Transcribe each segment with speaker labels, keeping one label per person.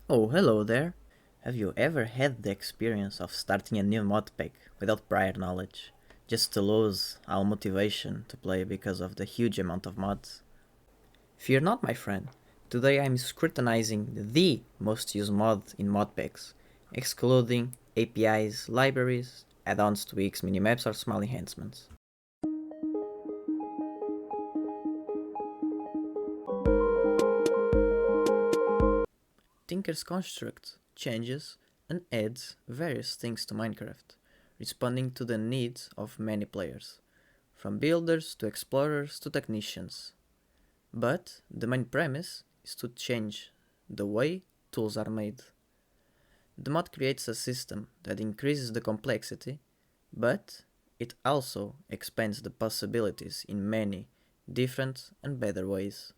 Speaker 1: Oh, hello there. Have you ever had the experience of starting a new mod pack without prior knowledge, just to lose all motivation to play because of the huge amount of mods? Fear not, my friend. Today I'm scrutinizing the most used mod in modpacks, excluding APIs, libraries, add-ons, tweaks, minimaps, or small enhancements. Tinker's construct changes and adds various things to Minecraft, responding to the needs of many players, from builders to explorers to technicians. But the main premise is to change the way tools are made. The mod creates a system that increases the complexity, but it also expands the possibilities in many different and better ways.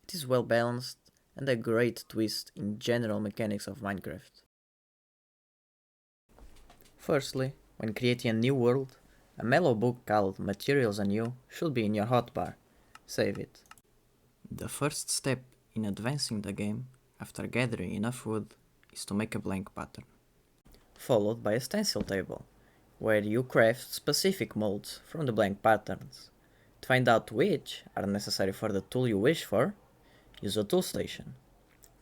Speaker 1: It is well balanced and a great twist in general mechanics of Minecraft. Firstly, when creating a new world, a mellow book called Materials Anew should be in your hotbar. Save it. The first step in advancing the game, after gathering enough wood, is to make a blank pattern, followed by a stencil table, where you craft specific molds from the blank patterns. To find out which are necessary for the tool you wish for, use a tool station.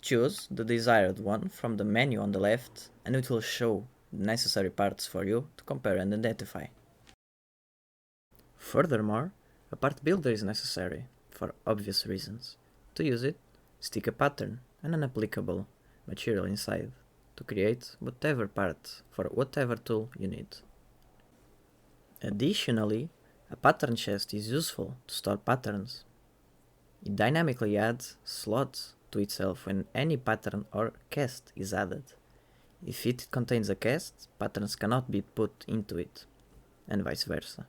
Speaker 1: Choose the desired one from the menu on the left and it will show the necessary parts for you to compare and identify. Furthermore, a part builder is necessary, for obvious reasons. To use it, stick a pattern and an applicable material inside to create whatever part for whatever tool you need. Additionally, a pattern chest is useful to store patterns. It dynamically adds slots to itself when any pattern or cast is added. If it contains a cast, patterns cannot be put into it, and vice versa.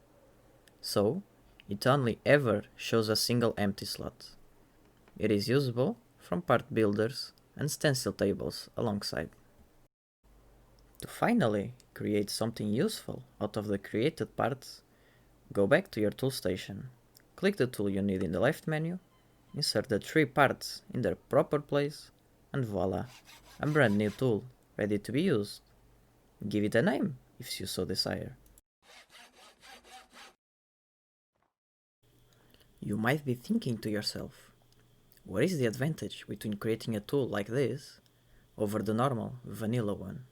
Speaker 1: So, it only ever shows a single empty slot. It is usable from part builders and stencil tables alongside. To finally create something useful out of the created parts, go back to your tool station, click the tool you need in the left menu, insert the 3 parts in their proper place, and voila, a brand new tool ready to be used. Give it a name if you so desire. You might be thinking to yourself, what is the advantage between creating a tool like this over the normal vanilla one?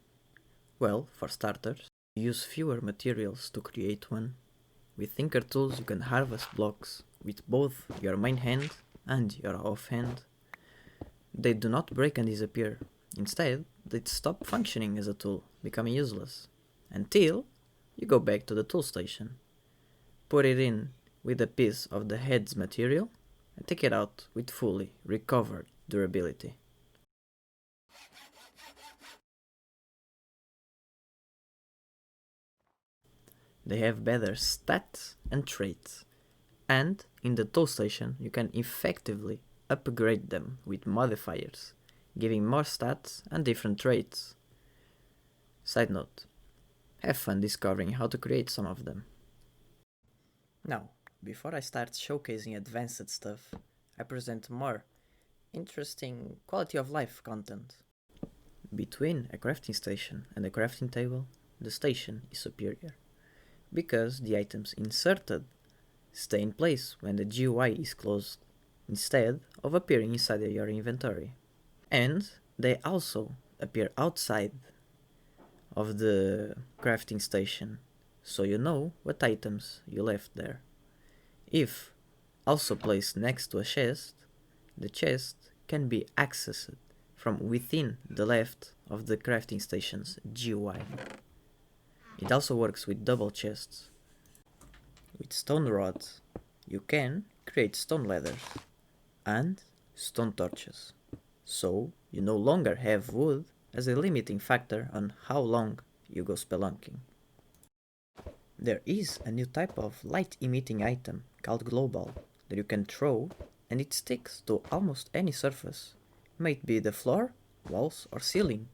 Speaker 1: Well, for starters, you use fewer materials to create one. With Tinker tools you can harvest blocks with both your main hand and your offhand. They do not break and disappear. Instead, they stop functioning as a tool, becoming useless, until you go back to the tool station. Put it in with a piece of the head's material and take it out with fully recovered durability. They have better stats and traits, and in the tool station you can effectively upgrade them with modifiers, giving more stats and different traits. Side note, have fun discovering how to create some of them. Now, before I start showcasing advanced stuff, I present more interesting quality of life content. Between a crafting station and a crafting table, the station is superior, because the items inserted stay in place when the GUI is closed, instead of appearing inside your inventory. And they also appear outside of the crafting station, so you know what items you left there. If also placed next to a chest, the chest can be accessed from within the left of the crafting station's GUI. It also works with double chests. With stone rods, you can create stone ladders and stone torches, so you no longer have wood as a limiting factor on how long you go spelunking. There is a new type of light emitting item called glowball that you can throw and it sticks to almost any surface, may it be the floor, walls or ceiling.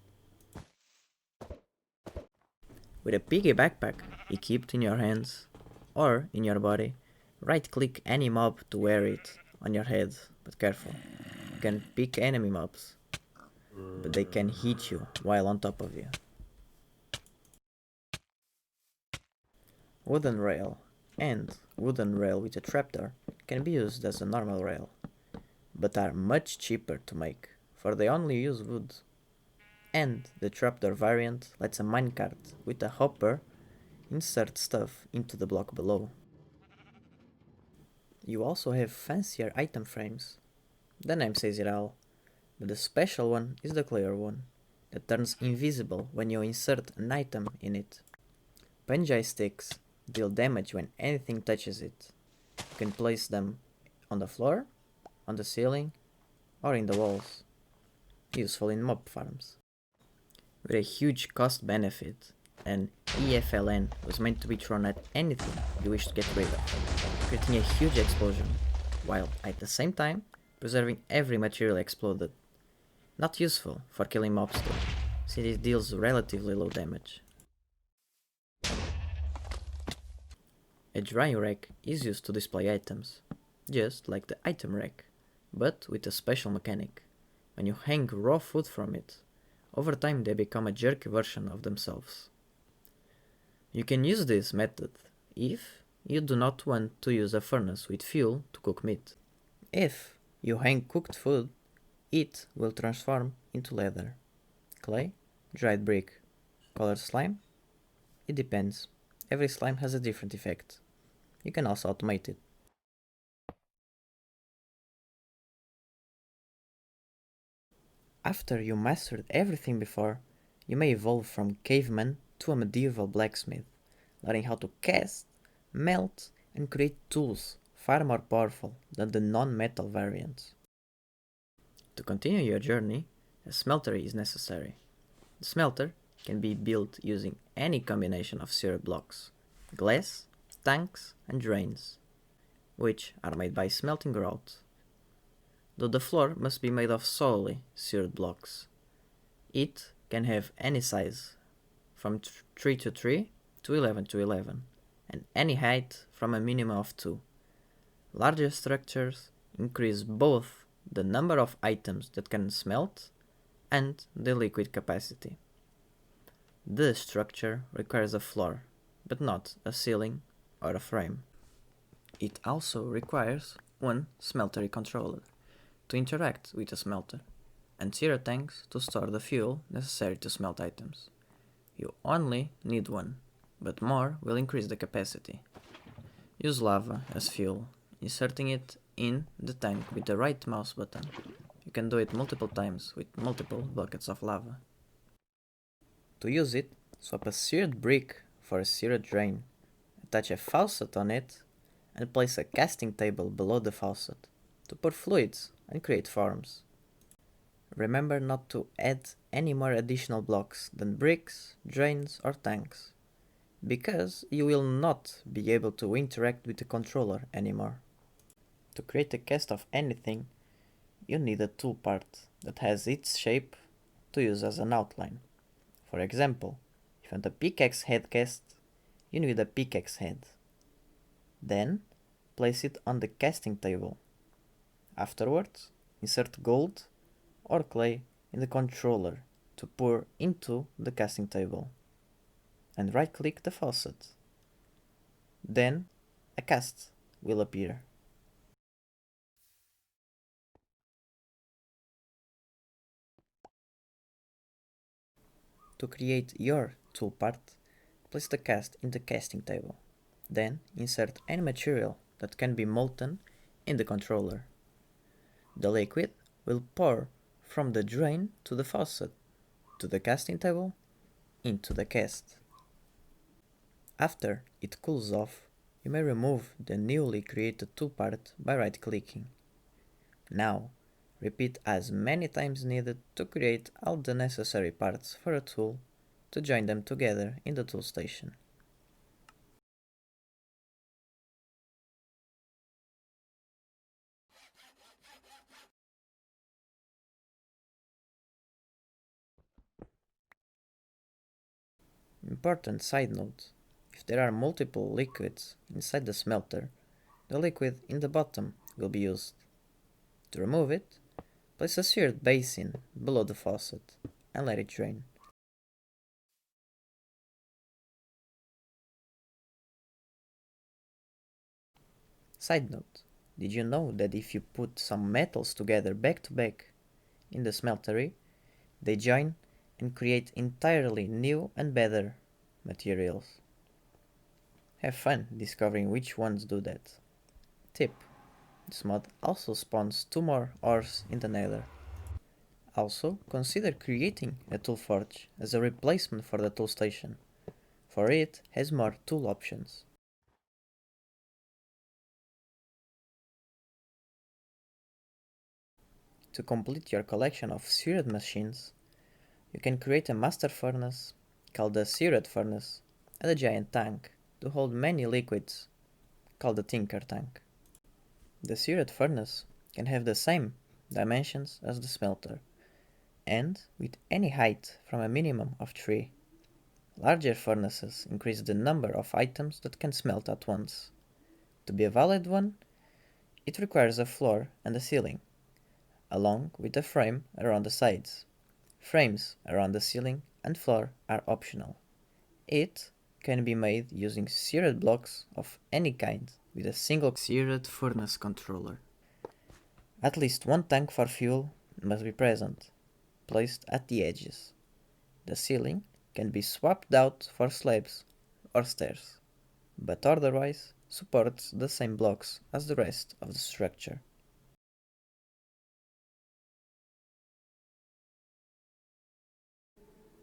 Speaker 1: With a piggy backpack equipped in your hands or in your body, right click any mob to wear it on your head, but careful, you can pick enemy mobs, but they can hit you while on top of you. Wooden rail and wooden rail with a trapdoor can be used as a normal rail, but are much cheaper to make, for they only use wood. And the trapdoor variant lets a minecart with a hopper insert stuff into the block below. You also have fancier item frames. The name says it all, but the special one is the clear one, that turns invisible when you insert an item in it. Punjai sticks deal damage when anything touches it. You can place them on the floor, on the ceiling, or in the walls. Useful in mob farms. With a huge cost benefit, an EFLN was meant to be thrown at anything you wish to get rid of, creating a huge explosion, while at the same time preserving every material exploded. Not useful for killing mobs though, since it deals relatively low damage. A drying rack is used to display items, just like the item rack, but with a special mechanic. When you hang raw food from it, over time they become a jerky version of themselves. You can use this method if you do not want to use a furnace with fuel to cook meat. If you hang cooked food, it will transform into leather, clay, dried brick, colored slime. It depends. Every slime has a different effect. You can also automate it. After you mastered everything before, you may evolve from caveman to a medieval blacksmith, learning how to cast, melt, and create tools far more powerful than the non-metal variants. To continue your journey, a smelter is necessary. The smelter can be built using any combination of syrup blocks, glass, tanks, and drains, which are made by smelting grout. Though the floor must be made of solely syrup blocks. It can have any size, from 3 to 3 to 11 to 11, and any height from a minimum of 2. Larger structures increase both the number of items that can smelt and the liquid capacity. The structure requires a floor, but not a ceiling or a frame. It also requires one smeltery controller to interact with the smelter, and 0 tanks to store the fuel necessary to smelt items. You only need one, but more will increase the capacity. Use lava as fuel, inserting it in the tank with the right mouse button. You can do it multiple times with multiple buckets of lava. To use it, swap a seared brick for a seared drain, attach a faucet on it, and place a casting table below the faucet to pour fluids and create forms. Remember not to add any more additional blocks than bricks, drains, or tanks, because you will not be able to interact with the controller anymore. To create a cast of anything, you need a tool part that has its shape to use as an outline. For example, if you want a pickaxe head cast, you need a pickaxe head. Then, place it on the casting table. Afterwards, insert gold or clay in the controller to pour into the casting table, and right-click the faucet. Then, a cast will appear. To create your tool part, place the cast in the casting table. Then, insert any material that can be molten in the controller. The liquid will pour from the drain to the faucet, to the casting table, into the cast. After it cools off, you may remove the newly created tool part by right-clicking. Now, repeat as many times needed to create all the necessary parts for a tool to join them together in the tool station. Important side note: if there are multiple liquids inside the smelter, the liquid in the bottom will be used. To remove it, Place a seared basin below the faucet and let it drain. Side note, did you know that if you put some metals together back to back in the smeltery, they join and create entirely new and better materials? Have fun discovering which ones do that. Tip: this mod also spawns 2 more ores in the nether. Also, consider creating a tool forge as a replacement for the tool station, for it has more tool options. To complete your collection of seared machines, you can create a master furnace called the seared furnace and a giant tank to hold many liquids called the tinker tank. The seared furnace can have the same dimensions as the smelter, and with any height from a minimum of 3. Larger furnaces increase the number of items that can smelt at once. To be a valid one, it requires a floor and a ceiling, along with a frame around the sides. Frames around the ceiling and floor are optional. It can be made using seared blocks of any kind with a single seared furnace controller. At least one tank for fuel must be present, placed at the edges. The ceiling can be swapped out for slabs or stairs, but otherwise supports the same blocks as the rest of the structure.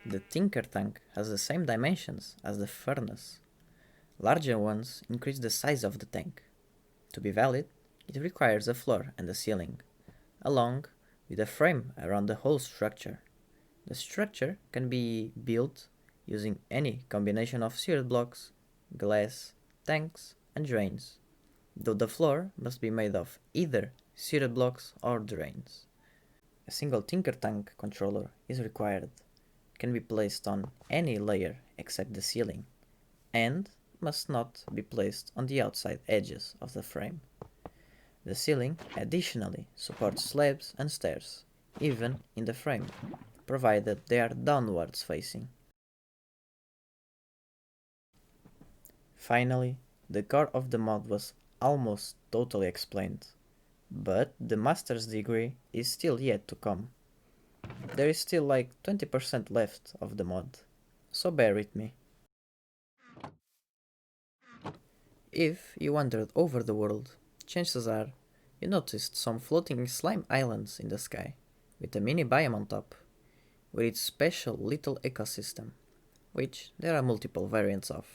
Speaker 1: The tinker tank has the same dimensions as the furnace. Larger ones increase the size of the tank. To be valid, it requires a floor and a ceiling, along with a frame around the whole structure. The structure can be built using any combination of seared blocks, glass, tanks, and drains, though the floor must be made of either seared blocks or drains. A single tinker tank controller is required, can be placed on any layer except the ceiling, and must not be placed on the outside edges of the frame. The ceiling additionally supports slabs and stairs, even in the frame, provided they are downwards facing. Finally, the core of the mod was almost totally explained, but the master's degree is still yet to come. There is still like 20% left of the mod, so bear with me. If you wandered over the world, chances are you noticed some floating slime islands in the sky, with a mini biome on top, with its special little ecosystem, which there are multiple variants of.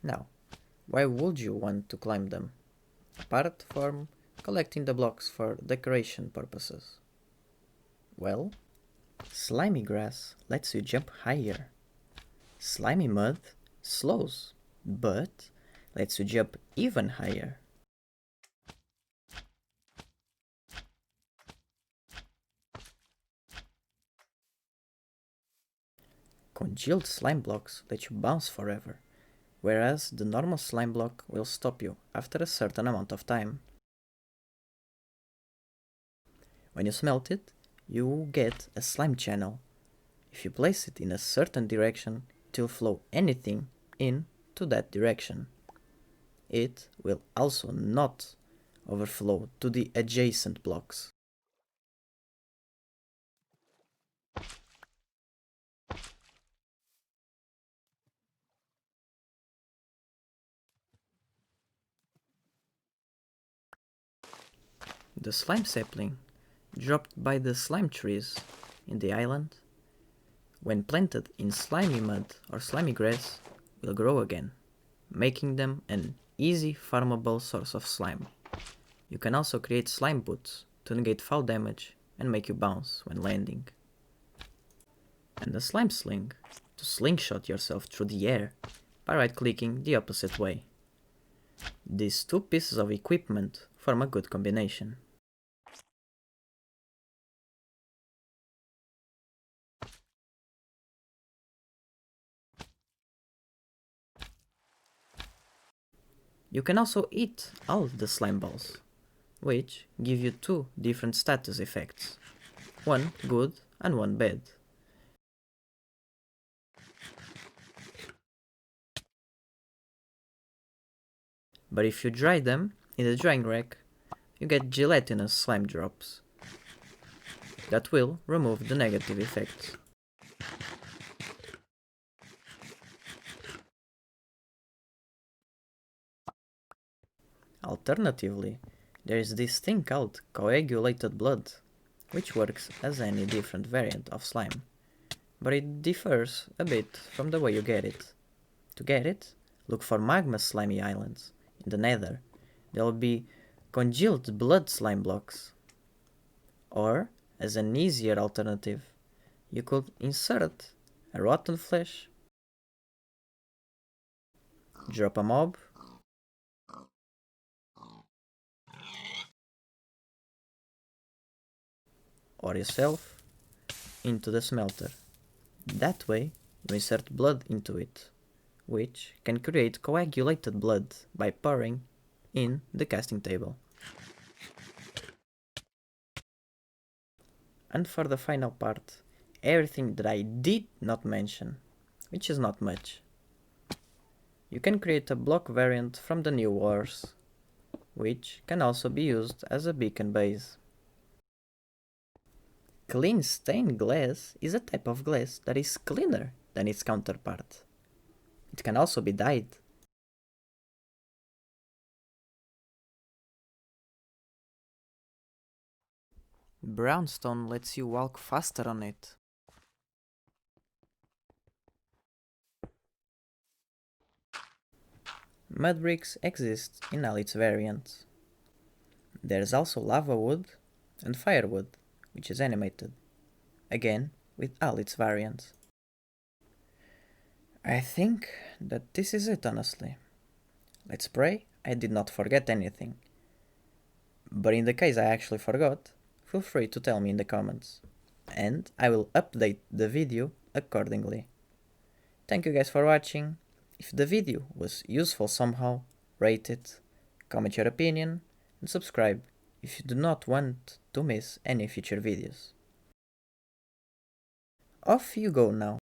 Speaker 1: Now, why would you want to climb them, apart from collecting the blocks for decoration purposes? Well, slimy grass lets you jump higher. Slimy mud slows, but lets you jump even higher. Congealed slime blocks let you bounce forever, whereas the normal slime block will stop you after a certain amount of time. When you smelt it, you get a slime channel. If you place it in a certain direction, it will flow anything in to that direction. It will also not overflow to the adjacent blocks. The slime sapling, dropped by the slime trees in the island, when planted in slimy mud or slimy grass, will grow again, making them an easy farmable source of slime. You can also create slime boots to negate fall damage and make you bounce when landing. And a slime sling to slingshot yourself through the air by right-clicking the opposite way. These two pieces of equipment form a good combination. You can also eat all the slime balls, which give you two different status effects, one good and one bad. But if you dry them in the drying rack, you get gelatinous slime drops that will remove the negative effects. Alternatively, there is this thing called coagulated blood, which works as any different variant of slime, but it differs a bit from the way you get it. To get it, look for magma slimy islands in the nether. There will be congealed blood slime blocks. Or, as an easier alternative, you could insert a rotten flesh, drop a mob, or yourself into the smelter. That way, you insert blood into it, which can create coagulated blood by pouring in the casting table. And for the final part, everything that I did not mention, which is not much. You can create a block variant from the new wars, which can also be used as a beacon base. Clean stained glass is a type of glass that is cleaner than its counterpart. It can also be dyed. Brownstone lets you walk faster on it. Mud bricks exist in all its variants. There's also lava wood and firewood, which is animated, again with all its variants. I think that this is it, honestly. Let's pray I did not forget anything. But in the case I actually forgot, feel free to tell me in the comments, and I will update the video accordingly. Thank you guys for watching. If the video was useful somehow, rate it, comment your opinion, and subscribe if you do not want to miss any future videos. Off you go now.